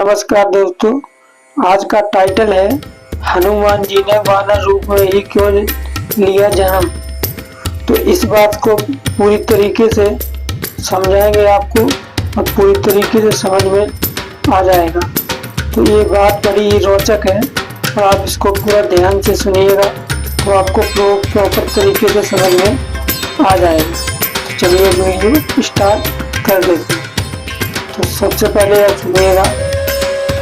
नमस्कार दोस्तों, आज का टाइटल है हनुमान जी ने वानर रूप में ही क्यों लिया जन्म। तो इस बात को पूरी तरीके से समझाएंगे आपको और पूरी तरीके से समझ में आ जाएगा। तो ये बात बड़ी ही रोचक है और आप इसको पूरा ध्यान से सुनिएगा तो आपको प्रॉपर तरीके से समझ में आ जाएगा। तो चलिए वीडियो स्टार्ट कर लेते हैं। तो सबसे पहले आप सुनिएगा,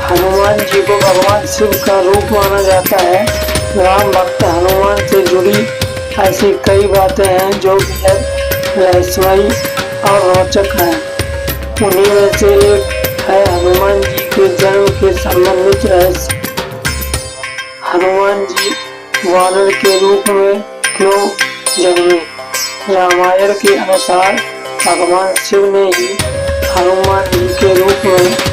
हनुमान जी को भगवान शिव का रूप माना जाता है। राम भक्त हनुमान से जुड़ी ऐसी कई बातें हैं जो रहस्यमयी और रोचक हैं। उन्हीं में से एक है हनुमान जी के जन्म के संबंधित रहस्य। हनुमान जी वानर के रूप में क्यों जन्मे? रामायण के अनुसार भगवान शिव ने ही हनुमान जी के रूप में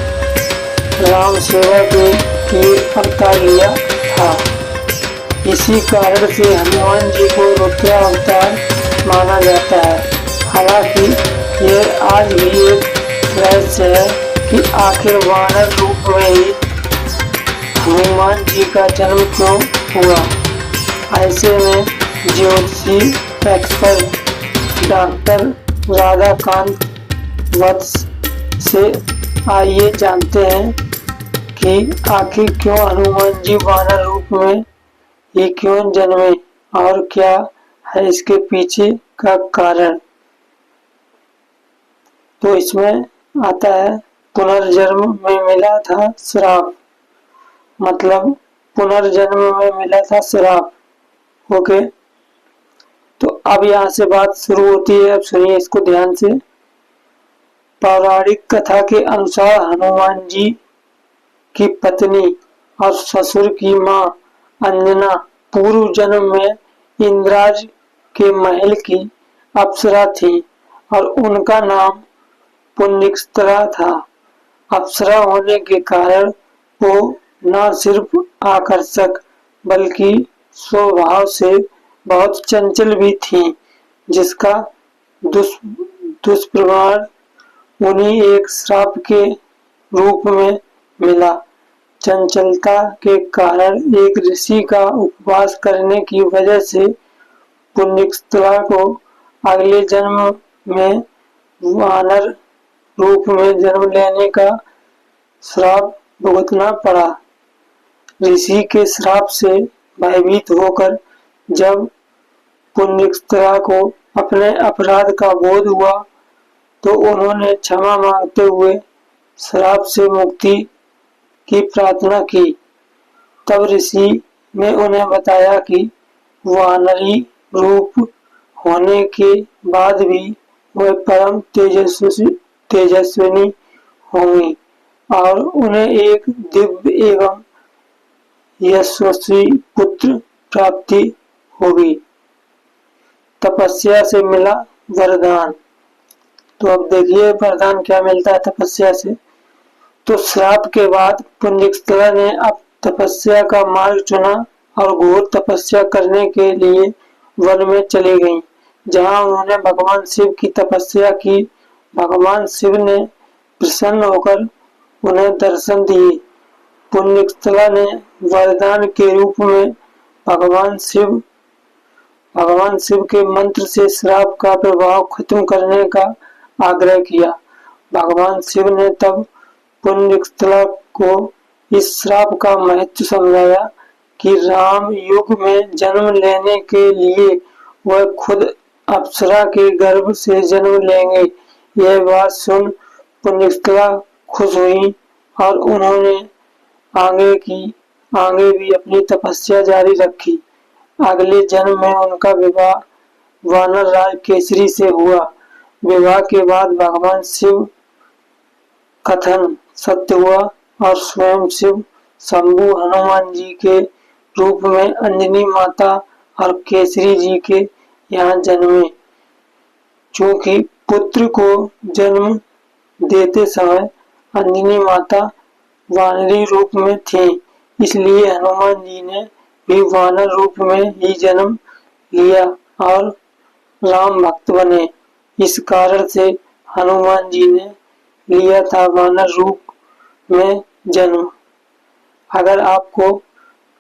राम सेवा के लिए अवतार लिया था। इसी कारण से हनुमान जी को रुद्र अवतार माना जाता है। हालांकि यह आज भी एक रहस्य है कि आखिर वानर रूप में ही हनुमान जी का जन्म क्यों हुआ। ऐसे में ज्योतिषी एक्सपर्ट डॉक्टर राधाकांत वत्स से आइए जानते हैं कि आखिर क्यों हनुमान जी वानर रूप में ही क्यों जन्मे और क्या है इसके पीछे का कारण। तो इसमें आता है, पुनर्जन्म में मिला था श्राप। मतलब पुनर्जन्म में मिला था श्राप। ओके, तो अब यहाँ से बात शुरू होती है। अब सुनिए इसको ध्यान से। पौराणिक कथा के अनुसार हनुमान जी की पत्नी और ससुर की मां अंजना पूर्व जन्म में इंद्राज के महल की अप्सरा थी और उनका नाम पुण्यस्त्रा था। अप्सरा होने के कारण वो न सिर्फ आकर्षक बल्कि स्वभाव से बहुत चंचल भी थी, जिसका दुष्प्रभाव उन्हीं एक श्राप के रूप में मिला। चंचलता के कारण एक ऋषि का उपवास करने की वजह से पुण्यस्त्रा को अगले जन्म में वानर रूप में जन्म लेने का श्राप भुगतना पड़ा। ऋषि के श्राप से भयभीत होकर जब पुण्यस्त्रा को अपने अपराध का बोध हुआ तो उन्होंने क्षमा मांगते हुए श्राप से मुक्ति की प्रार्थना की। तब ऋषि ने उन्हें बताया कि वानरी रूप होने के बाद भी वह परम तेजस्विनी होंगी और उन्हें एक दिव्य एवं यशस्वी पुत्र प्राप्ति होगी। तपस्या से मिला वरदान। तो अब देखिए वरदान क्या मिलता है तपस्या से। तो श्राप के बाद पुण्यस्त्रा ने अब तपस्या का मार्ग चुना और घोर तपस्या करने के लिए वन में चली गईं, जहां उन्होंने भगवान शिव की तपस्या की। भगवान शिव ने प्रसन्न होकर उन्हें दर्शन दिए। पुण्यस्त्रा ने वरदान के रूप में भगवान शिव के मंत्र से श्राप का प्रभाव खत्म करने का आग्रह किया। भगवान शिव ने तब पुण्यस्त्रा को इस श्राप का महत्व समझाया कि राम युग में जन्म लेने के लिए वह खुद अप्सरा के गर्भ से जन्म लेंगे। यह बात सुन पुण्यस्त्रा खुश हुई और उन्होंने आगे भी अपनी तपस्या जारी रखी। अगले जन्म में उनका विवाह वानर राज केसरी से हुआ। विवाह के बाद भगवान शिव कथन सत्य हुआ और स्वयं शिव शंभु हनुमान जी के रूप में अंजनी माता और केसरी जी के यहाँ जन्मे। चूंकि पुत्र को जन्म देते समय अंजनी माता वानरी रूप में थी, इसलिए हनुमान जी ने भी वानर रूप में ही जन्म लिया और राम भक्त बने। इस कारण से हनुमान जी ने लिया था वानर रूप में जन्म। अगर आपको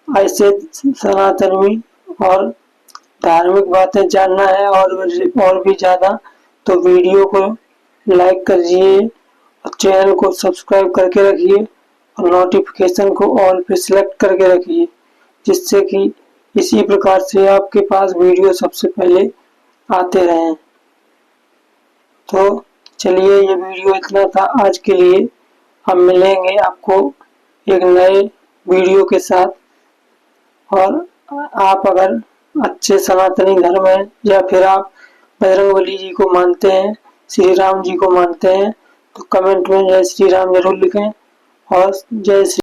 ऐसे सनातनी और धार्मिक बातें जानना है और भी ज़्यादा, तो वीडियो को लाइक करिए और चैनल को सब्सक्राइब करके रखिए और नोटिफिकेशन को ऑल पे सिलेक्ट करके रखिए, जिससे कि इसी प्रकार से आपके पास वीडियो सबसे पहले आते रहें। तो चलिए, ये वीडियो इतना था आज के लिए। हम मिलेंगे आपको एक नए वीडियो के साथ। और आप अगर अच्छे सनातनी धर्म है या फिर आप बजरंगबली जी को मानते हैं, श्री राम जी को मानते हैं, तो कमेंट में जय श्री राम जरूर लिखें। और जय श्री